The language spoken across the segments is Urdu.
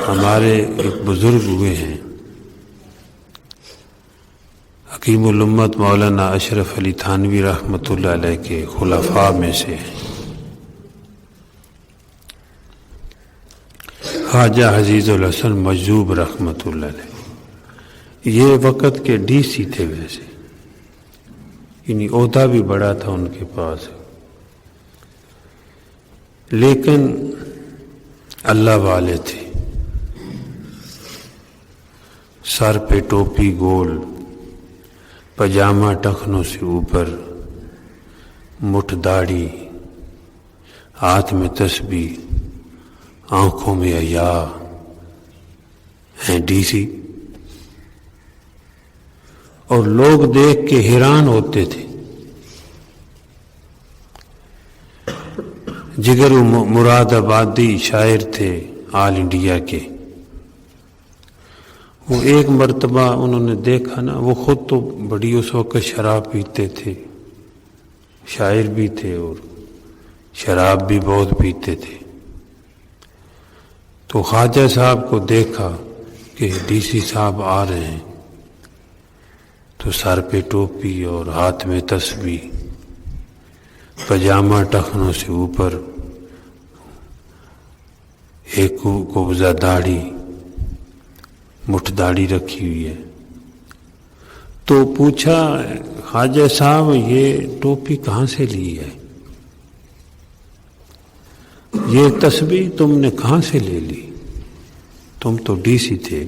ہمارے ایک بزرگ ہوئے ہیں حکیم الامت مولانا اشرف علی تھانوی رحمۃ اللہ علیہ کے خلفاء میں سے ہیں، خواجہ عزیز الحسن مجذوب رحمۃ اللہ علیہ۔ یہ وقت کے ڈی سی تھے، ویسے یعنی عہدہ بھی بڑا تھا ان کے پاس، لیکن اللہ والے تھے۔ سر پہ ٹوپی گول، پاجامہ ٹخنوں سے اوپر، مٹھ داڑھی، ہاتھ میں تسبیح، آنکھوں میں حیا، ہیں ڈی سی، اور لوگ دیکھ کے حیران ہوتے تھے۔ جگر مراد آبادی شاعر تھے آل انڈیا کے، وہ ایک مرتبہ انہوں نے دیکھا نا، وہ خود تو بڑی اس وقت شراب پیتے تھے، شاعر بھی تھے اور شراب بھی بہت پیتے تھے، تو خواجہ صاحب کو دیکھا کہ ڈی سی صاحب آ رہے ہیں، تو سر پہ ٹوپی اور ہاتھ میں تسبیح، پاجامہ ٹخنوں سے اوپر، ایک قبضہ داڑھی، مٹھ داڑھی رکھی ہوئی ہے، تو پوچھا خواجہ صاحب یہ ٹوپی کہاں سے لی ہے، یہ تسبیح تم نے کہاں سے لے لی، تم تو ڈی سی تھے،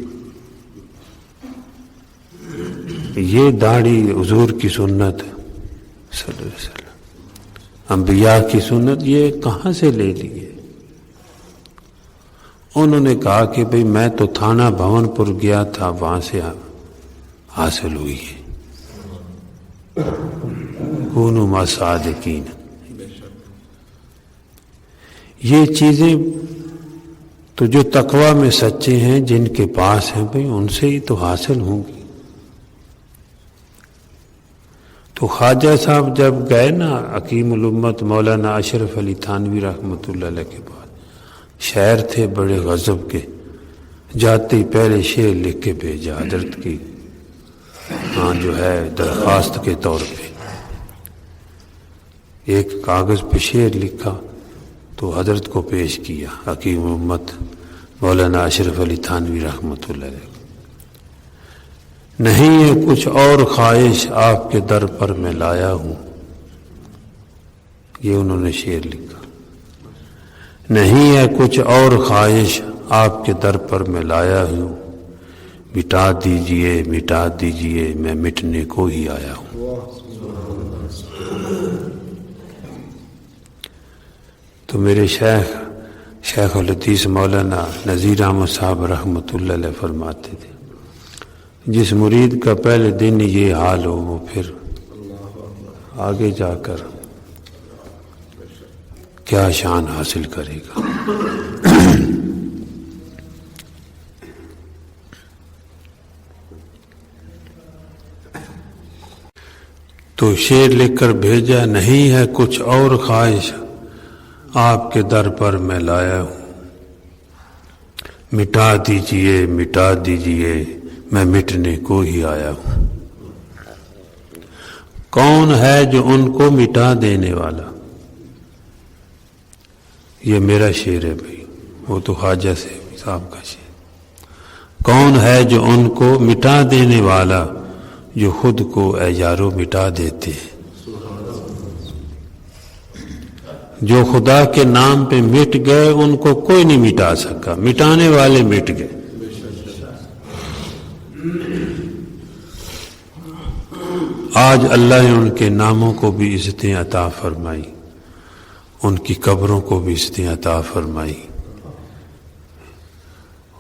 یہ داڑھی حضور کی سنت صلی اللہ علیہ وسلم، انبیاء کی سنت، یہ کہاں سے لے لی ہے؟ انہوں نے کہا کہ بھئی میں تو تھانہ بھون پور گیا تھا، وہاں سے حاصل ہوئی ہے۔ کونوا مع صادقین، یہ چیزیں تو جو تقوی میں سچے ہیں، جن کے پاس ہیں، بھئی ان سے ہی تو حاصل ہوں گی۔ تو خواجہ صاحب جب گئے نا حکیم الامت مولانا اشرف علی تھانوی رحمۃ اللہ علیہ کے پاس، شاعر تھے بڑے غضب کے، جاتے ہی پہلے شعر لکھ کے بھیجا حضرت کی، جو ہے درخواست کے طور پہ، ایک کاغذ پہ شعر لکھا تو حضرت کو پیش کیا حکیم الامت مولانا اشرف علی تھانوی رحمۃ اللہ علیہ۔ نہیں ہے کچھ اور خواہش آپ کے در پر میں لایا ہوں، یہ انہوں نے شعر لکھا، نہیں ہے کچھ اور خواہش آپ کے در پر میں لایا ہوں، مٹا دیجئے میں مٹنے کو ہی آیا ہوں۔ تو میرے شیخ الحدیث مولانا نذیر احمد صاحب رحمۃ اللہ علیہ فرماتے تھے، جس مرید کا پہلے دن یہ حال ہو، وہ پھر آگے جا کر کیا شان حاصل کرے گا۔ تو شعر لکھ کر بھیجا، نہیں ہے کچھ اور خواہش آپ کے در پر میں لایا ہوں، مٹا دیجئے میں مٹنے کو ہی آیا ہوں۔ کون ہے جو ان کو مٹا دینے والا، یہ میرا شعر ہے بھائی، وہ تو خواجہ صاحب کا شعر۔ کون ہے جو ان کو مٹا دینے والا، جو خود کو اے یارو مٹا دیتے ہیں، جو خدا کے نام پہ مٹ گئے ان کو کوئی نہیں مٹا سکا، مٹانے والے مٹ گئے۔ آج اللہ نے ان کے ناموں کو بھی عزتیں عطا فرمائی، ان کی قبروں کو بھی عزتیں عطا فرمائی،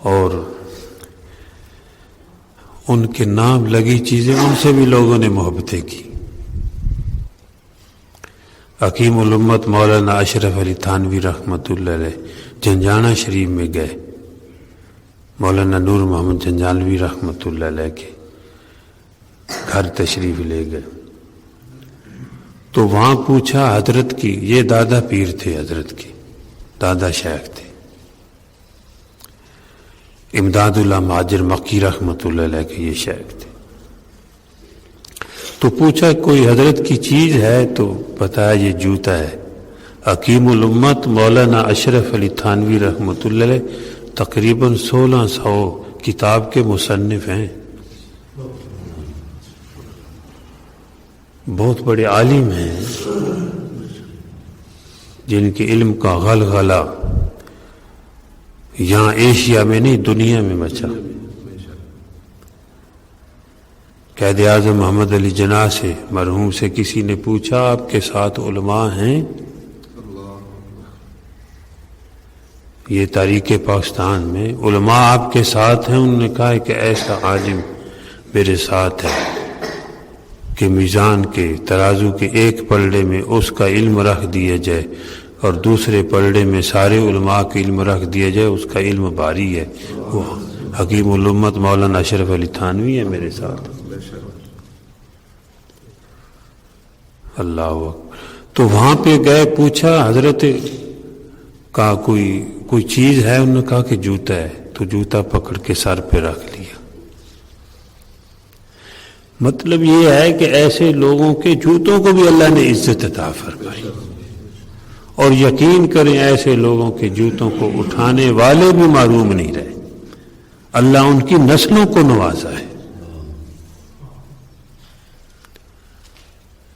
اور ان کے نام لگی چیزیں ان سے بھی لوگوں نے محبتیں کی۔ حکیم الامت مولانا اشرف علی تھانوی رحمۃ اللہ علیہ جنجانہ شریف میں گئے، مولانا نور محمد جنجانوی رحمۃ اللہ علیہ کے گھر تشریف لے گئے، تو وہاں پوچھا حضرت کی، یہ دادا پیر تھے حضرت کے، دادا شیخ تھے، امداد اللہ مہاجر مکی رحمۃ اللہ علیہ کے یہ شیخ تھے. تو پوچھا کوئی حضرت کی چیز ہے تو بتایا یہ جوتا ہے. حکیم الامت مولانا اشرف علی تھانوی رحمۃ اللہ علیہ تقریباً 1600 کتاب کے مصنف ہیں، بہت بڑے عالم ہیں جن کے علم کا غلغلہ یہاں ایشیا میں نہیں دنیا میں مچا. قائد اعظم محمد علی جناح سے مرحوم سے کسی نے پوچھا آپ کے ساتھ علماء ہیں؟ یہ تاریخ پاکستان میں علماء آپ کے ساتھ ہیں؟ انہوں نے کہا کہ ایسا عالم میرے ساتھ ہے کہ میزان کے ترازو کے ایک پلڑے میں اس کا علم رکھ دیا جائے اور دوسرے پلڑے میں سارے علماء کا علم رکھ دیا جائے، اس کا علم بھاری ہے. وہ حکیم الامت مولانا اشرف علی تھانوی ہے میرے ساتھ. اللہ اکبر. تو وہاں پہ گئے، پوچھا حضرت کا کوئی چیز ہے؟ انہوں نے کہا کہ جوتا ہے. تو جوتا پکڑ کے سر پہ رکھ لیا. مطلب یہ ہے کہ ایسے لوگوں کے جوتوں کو بھی اللہ نے عزت عطا فرمائی، اور یقین کریں ایسے لوگوں کے جوتوں کو اٹھانے والے بھی معروم نہیں رہے. اللہ ان کی نسلوں کو نوازا ہے.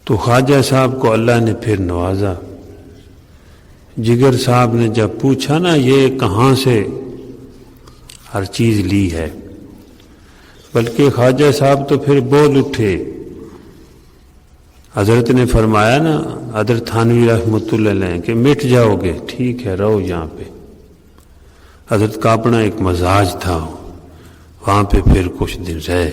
تو خواجہ صاحب کو اللہ نے پھر نوازا. جگر صاحب نے جب پوچھا نا یہ کہاں سے ہر چیز لی ہے، بلکہ خواجہ صاحب تو پھر بول اٹھے. حضرت نے فرمایا نا حضرت تھانوی رحمۃ اللہ علیہ کہ مٹ جاؤ گے، ٹھیک ہے رہو یہاں پہ. حضرت کا اپنا ایک مزاج تھا، وہاں پہ پھر کچھ دن رہے.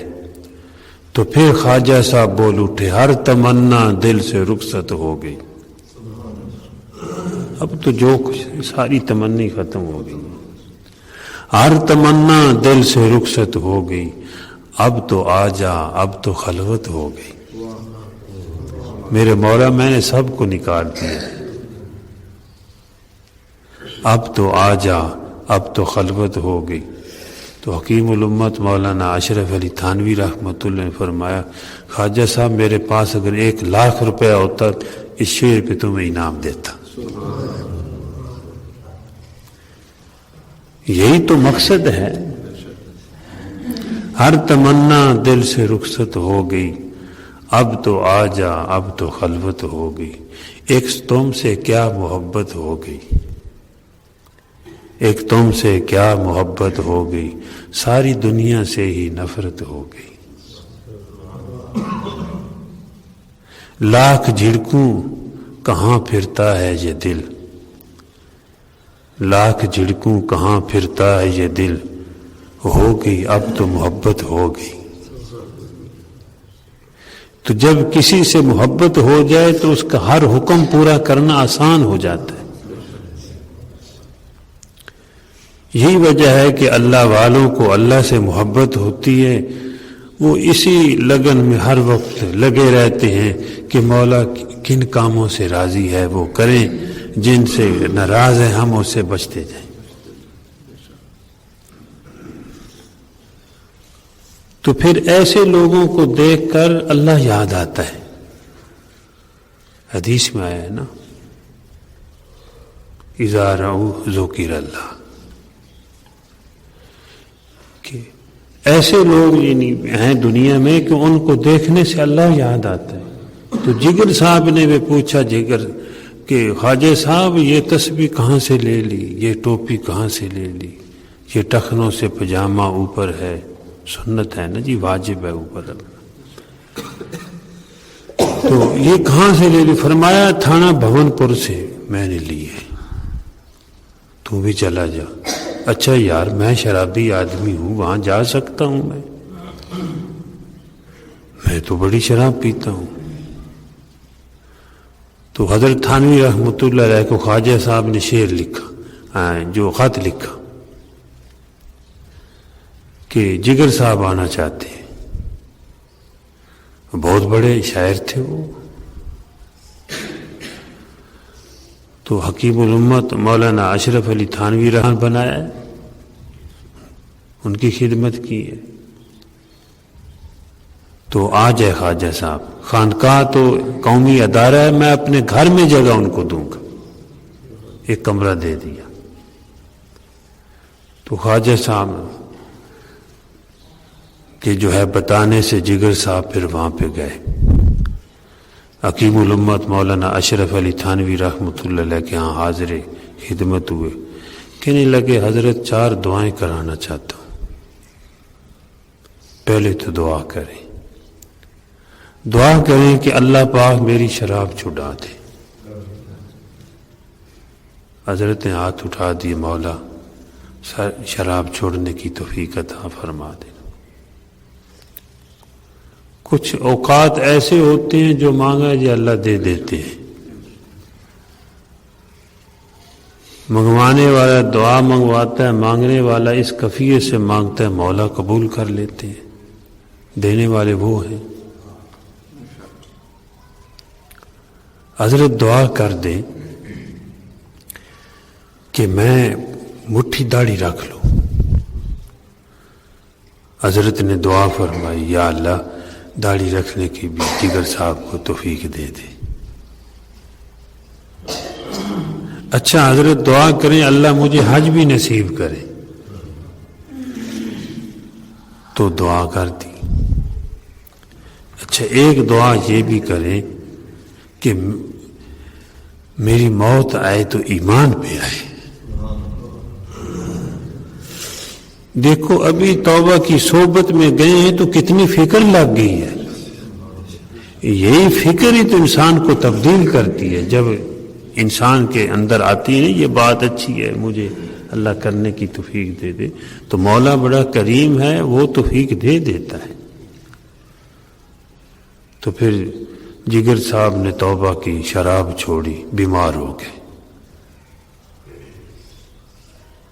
تو پھر خواجہ صاحب بول اٹھے ہر تمنا دل سے رخصت ہو گئی. اب تو جو کچھ ساری تمنی ختم ہو گئی، ہر تمنا دل سے رخصت ہو گئی. اب تو آ جا اب تو خلوت ہو گئی. میرے مولا میں نے سب کو نکال دیا، اب تو آ جا اب تو خلوت ہو گئی. تو حکیم الامت مولانا اشرف علی تھانوی رحمۃ اللہ نے فرمایا خواجہ صاحب میرے پاس اگر 1,00,000 روپیہ ہوتا اس شعر پہ تمہیں انعام دیتا. یہی تو مقصد ہے. ہر تمنا دل سے رخصت ہو گئی، اب تو آ جا اب تو خلوت ہو گئی. ایک تم سے کیا محبت ہو گئی، ایک تم سے کیا محبت ہو گئی، ساری دنیا سے ہی نفرت ہو گئی. لاکھ جھڑکوں کہاں پھرتا ہے یہ دل، لاکھ جھڑکوں کہاں پھرتا ہے یہ دل، ہو گئی اب تو محبت ہو گئی. تو جب کسی سے محبت ہو جائے تو اس کا ہر حکم پورا کرنا آسان ہو جاتا ہے. یہی وجہ ہے کہ اللہ والوں کو اللہ سے محبت ہوتی ہے، وہ اسی لگن میں ہر وقت لگے رہتے ہیں کہ مولا کن کاموں سے راضی ہے وہ کریں، جن سے ناراض ہیں ہم اس سے بچتے جائیں. تو پھر ایسے لوگوں کو دیکھ کر اللہ یاد آتا ہے. حدیث میں آیا ہے نا اذا رأوا ذکر اللہ، کہ ایسے لوگ یعنی ہیں دنیا میں کہ ان کو دیکھنے سے اللہ یاد آتا ہے. تو جگر صاحب نے بھی پوچھا جگر کہ خواجہ صاحب یہ تسبیح کہاں سے لے لی، یہ ٹوپی کہاں سے لے لی، یہ ٹخنوں سے پجامہ اوپر ہے، سنت ہے نا جی، واجب ہے اوپر. تو یہ کہاں سے لے لی؟ فرمایا تھانہ بھون پور سے میں نے لی ہے، تو بھی چلا جا. اچھا یار میں شرابی آدمی ہوں وہاں جا سکتا ہوں؟ میں تو بڑی شراب پیتا ہوں. تو حضرت تھانوی رحمۃ اللہ علیہ کو خواجہ صاحب نے شعر لکھا، جو خط لکھا کہ جگر صاحب آنا چاہتے ہیں. بہت بڑے شاعر تھے وہ. تو حکیم الامت مولانا اشرف علی تھانوی رحمۃ بنایا. ان کی خدمت کی ہے. تو آ جائے خواجہ صاحب. خانقاہ تو قومی ادارہ ہے، میں اپنے گھر میں جگہ ان کو دوں گا. ایک کمرہ دے دیا. تو خواجہ صاحب کہ جو ہے بتانے سے جگر صاحب پھر وہاں پہ گئے. حکیم الامت مولانا اشرف علی تھانوی رحمۃ اللہ علیہ کے ہاں حاضر خدمت ہوئے. کہنے لگے حضرت 4 دعائیں کرانا چاہتا ہوں. پہلے تو دعا کریں، دعا کریں کہ اللہ پاک میری شراب چھڑا دے. حضرت نے ہاتھ اٹھا دیے، مولا شراب چھوڑنے کی توفیق عطا فرما دے. کچھ اوقات ایسے ہوتے ہیں جو مانگا جی اللہ دے دیتے ہیں. منگوانے والا دعا منگواتا ہے، مانگنے والا اس کفیے سے مانگتا ہے مولا قبول کر لیتے ہیں. دینے والے وہ ہیں. حضرت دعا کر دیں کہ میں مٹھی داڑھی رکھ لوں. حضرت نے دعا فرمائی یا اللہ داڑھی رکھنے کی بھی جگر صاحب کو توفیق دے دے. اچھا حضرت دعا کریں اللہ مجھے حج بھی نصیب کرے. تو دعا کر دی. اچھا ایک دعا یہ بھی کریں کہ میری موت آئے تو ایمان پہ آئے. دیکھو ابھی توبہ کی صحبت میں گئے ہیں تو کتنی فکر لگ گئی ہے. یہی فکر ہی تو انسان کو تبدیل کرتی ہے. جب انسان کے اندر آتی ہے یہ بات اچھی ہے مجھے اللہ کرنے کی توفیق دے دے، تو مولا بڑا کریم ہے، وہ توفیق دے دیتا ہے. تو پھر جگر صاحب نے توبہ کی، شراب چھوڑی، بیمار ہو گئے.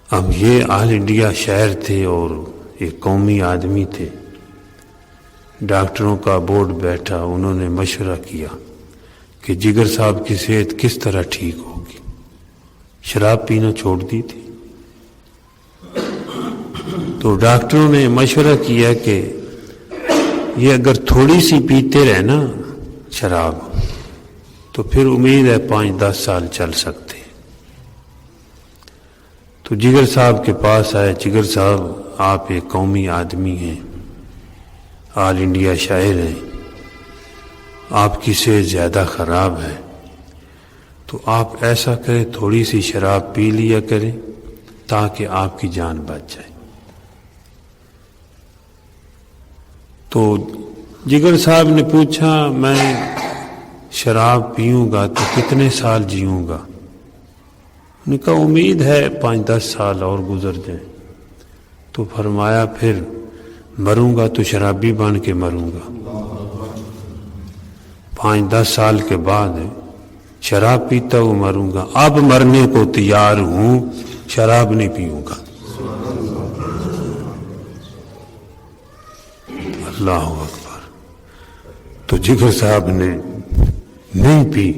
اب یہ آل انڈیا شہر تھے اور ایک قومی آدمی تھے. ڈاکٹروں کا بورڈ بیٹھا، انہوں نے مشورہ کیا کہ جگر صاحب کی صحت کس طرح ٹھیک ہوگی. شراب پینا چھوڑ دی تھی. تو ڈاکٹروں نے مشورہ کیا کہ یہ اگر تھوڑی سی پیتے رہے نا شراب تو پھر امید ہے 5-10 سال چل سکتے. تو جگر صاحب کے پاس آئے. جگر صاحب آپ ایک قومی آدمی ہیں، آل انڈیا شاعر ہیں، آپ کی صحت زیادہ خراب ہے، تو آپ ایسا کریں تھوڑی سی شراب پی لیا کریں تاکہ آپ کی جان بچ جائے. تو جگر صاحب نے پوچھا میں شراب پیوں گا تو کتنے سال جیوں گا؟ نے کہا امید ہے 5-10 سال اور گزر جائیں. تو فرمایا پھر مروں گا تو شرابی بن کے مروں گا. 5-10 سال کے بعد شراب پیتا ہوں مروں گا. اب مرنے کو تیار ہوں، شراب نہیں پیوں گا. اللہ اکبر. تو جگر صاحب نے نہیں پی،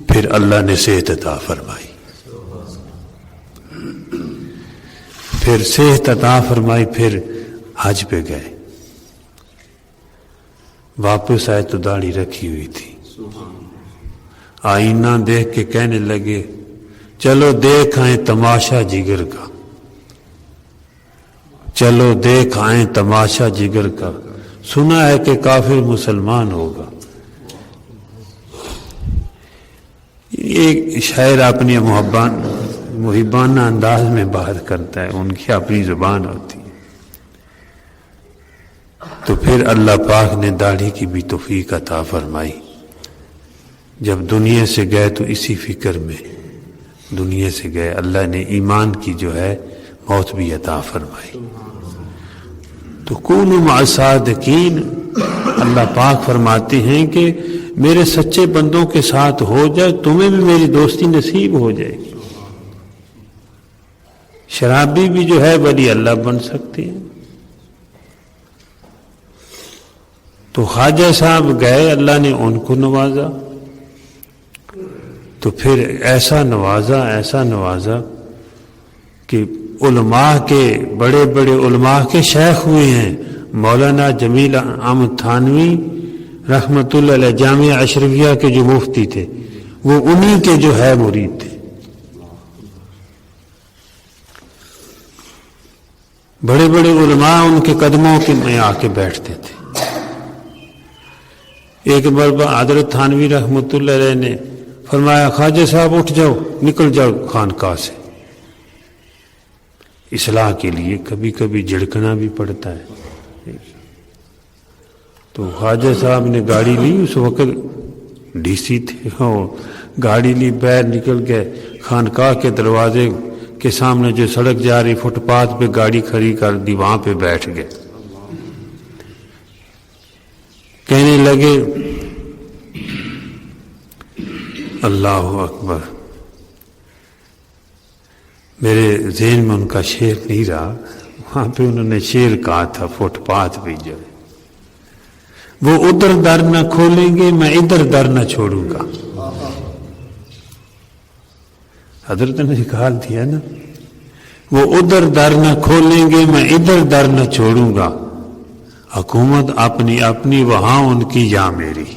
پھر اللہ نے صحت عطا فرمائی. پھر صحت عطا فرمائی. پھر حج پہ گئے. واپس آئے تو داڑھی رکھی ہوئی تھی. آئینہ دیکھ کے کہنے لگے چلو دیکھ آئیں تماشا جگر کا، چلو دیکھ آئیں تماشا جگر کا، سنا ہے کہ کافر مسلمان ہوگا. ایک شاعر اپنی محبانہ انداز میں بات کرتا ہے، ان کی اپنی زبان ہوتی ہے. تو پھر اللہ پاک نے داڑھی کی بھی توفیق عطا فرمائی. جب دنیا سے گئے تو اسی فکر میں دنیا سے گئے. اللہ نے ایمان کی جو ہے موت بھی عطا فرمائی. تو کونوا مع الصادقین، اللہ پاک فرماتے ہیں کہ میرے سچے بندوں کے ساتھ ہو جائے، تمہیں بھی میری دوستی نصیب ہو جائے گی. شرابی بھی جو ہے ولی اللہ بن سکتے ہیں. تو خواجہ صاحب گئے، اللہ نے ان کو نوازا. تو پھر ایسا نوازا کہ علماء کے بڑے بڑے علماء کے شیخ ہوئے ہیں. مولانا جمیل احمد تھانوی رحمۃ اللہ علیہ جامعہ اشرفیہ کے جو مفتی تھے وہ انہی کے جو ہے مرید تھے. بڑے بڑے علماء ان کے قدموں کے میں آ کے بیٹھتے تھے. ایک مرتبہ حضرت تھانوی رحمۃ اللہ علیہ نے فرمایا خواجہ صاحب اٹھ جاؤ نکل جاؤ خانقاہ سے. اصلاح کے لیے کبھی کبھی جھڑکنا بھی پڑتا ہے. تو خواجہ صاحب نے گاڑی لی, اس وقت ڈی سی تھے, گاڑی لی باہر نکل گئے خانقاہ کے دروازے کے سامنے جو سڑک جا رہی فٹ پاتھ پہ گاڑی کھڑی کر دی, وہاں پہ بیٹھ گئے. کہنے لگے اللہ اکبر. میرے ذہن میں ان کا شعر نہیں رہا, وہاں پہ انہوں نے شعر کہا تھا فٹ پاتھ پہ جو ہے وہ ادھر در نہ کھولیں گے میں ادھر در نہ چھوڑوں گا. حضرت نے نکال دیا نا, وہ ادھر در نہ کھولیں گے میں ادھر در نہ چھوڑوں گا. حکومت اپنی اپنی وہاں ان کی یا میری.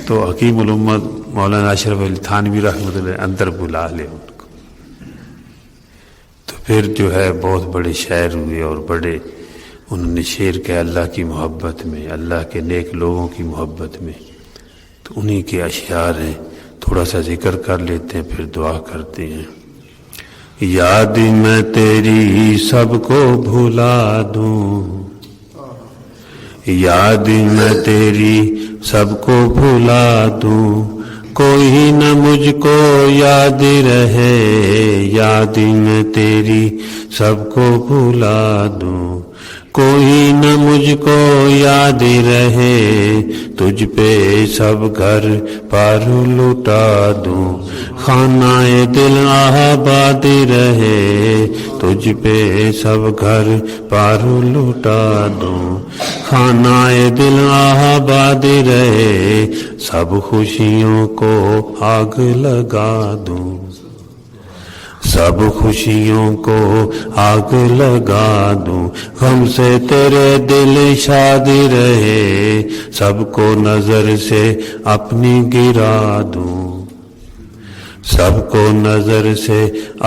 تو حکیم الامت مولانا اشرف علی تھانوی رحمۃ اللہ اندر بلا لے ان کو. تو پھر جو ہے بہت بڑے شاعر ہوئے اور بڑے انہوں نے شعر کہا اللہ کی محبت میں, اللہ کے نیک لوگوں کی محبت میں. تو انہی کے اشعار ہیں, تھوڑا سا ذکر کر لیتے ہیں پھر دعا کرتے ہیں. یاد میں تیری سب کو بھلا دوں, یاد میں تیری سب کو بھلا دوں, کوئی نہ مجھ کو یاد رہے. یاد میں تیری سب کو بھلا دوں, کوئی نہ مجھ کو یاد رہے. تجھ پہ سب گھر پار لٹا دوں, خانہ دل آباد رہے. تجھ پہ سب گھر پار لٹا دوں, خانہ دل آباد رہے. سب خوشیوں کو آگ لگا دوں, سب خوشیوں کو آگ لگا دوں. غم سے تیرے دل شاد رہے, سب کو نظر سے اپنی گرا دوں, سب کو نظر سے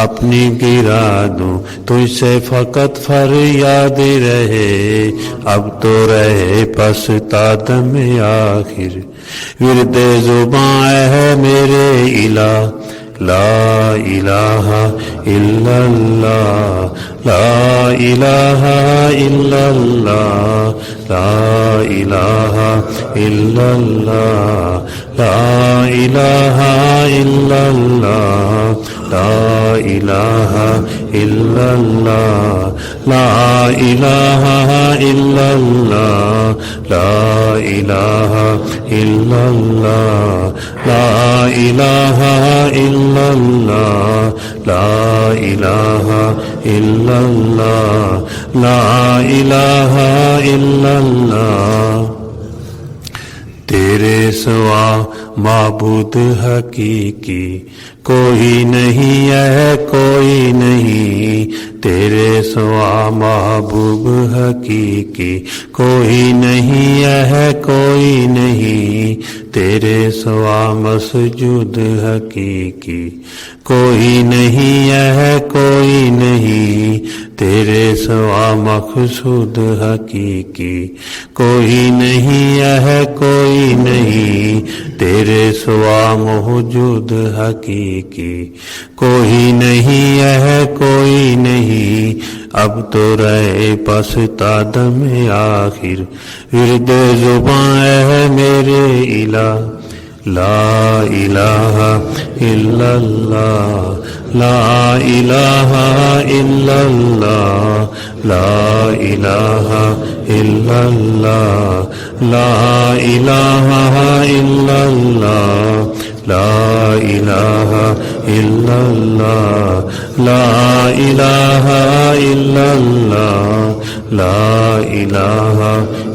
اپنی گرا دوں. تجھ سے فقط فریاد رہے, اب تو رہے پستا دم آخر. ورد زباں ہے میرے الہ, لا الہ الا اللہ, لا الہ الا اللہ, لا الہ الا اللہ, لا الہ الا اللہ, لا الہ الا اللہ, لا الہ الا اللہ, لا الہ الا اللہ, لا الہ الا اللہ, لا الہ الا اللہ, لا الہ الا اللہ. تیرے سوا معبود حقیقی کوئی نہیں ہے, کوئی نہیں. تیرے سوا محبوب حقیقی کوئی نہیں ہے, کوئی نہیں. تیرے سوا مسجود حقیقی کوئی نہیں ہے, کوئی نہیں. تیرے سوا مقصود حقیقی کوئی نہیں ہے, کوئی نہیں. تیرے سوا موجود حقیقی کوئی نہیں ہے, کوئی نہیں. اب تو رہے پستا دم آخر, ورد زباں ہے میرے الہ. لا الہ الا اللہ, لا الہ الا اللہ, لا الہ الا اللہ, لا الہ الا اللہ, لا الہ الا اللہ, لا الہ الا اللہ, لا الہ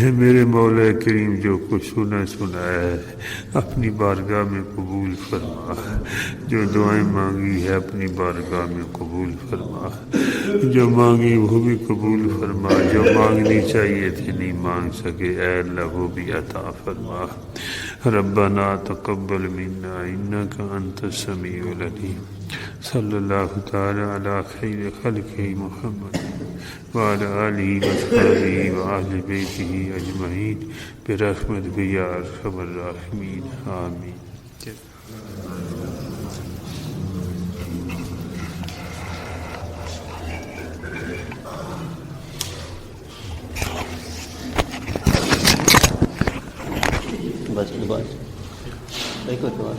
میرے مولا کریم جو کچھ سنا ہے اپنی بارگاہ میں قبول فرما، جو دعائیں مانگی ہے اپنی بارگاہ میں قبول فرما، جو مانگی وہ بھی قبول فرما، جو مانگنی چاہیے تھی نہیں مانگ سکے اے اللہ وہ بھی عطا فرما۔ ربنا تقبل منا انک انت السمیع العلیم۔ صلی اللہ تعالی علی خیر خلقہ محمد وعلى آلہ وصحبہ وآل بیتہ اجمعین برحمتک یا ارحم الراحمین آمین۔ بس بس ایک اور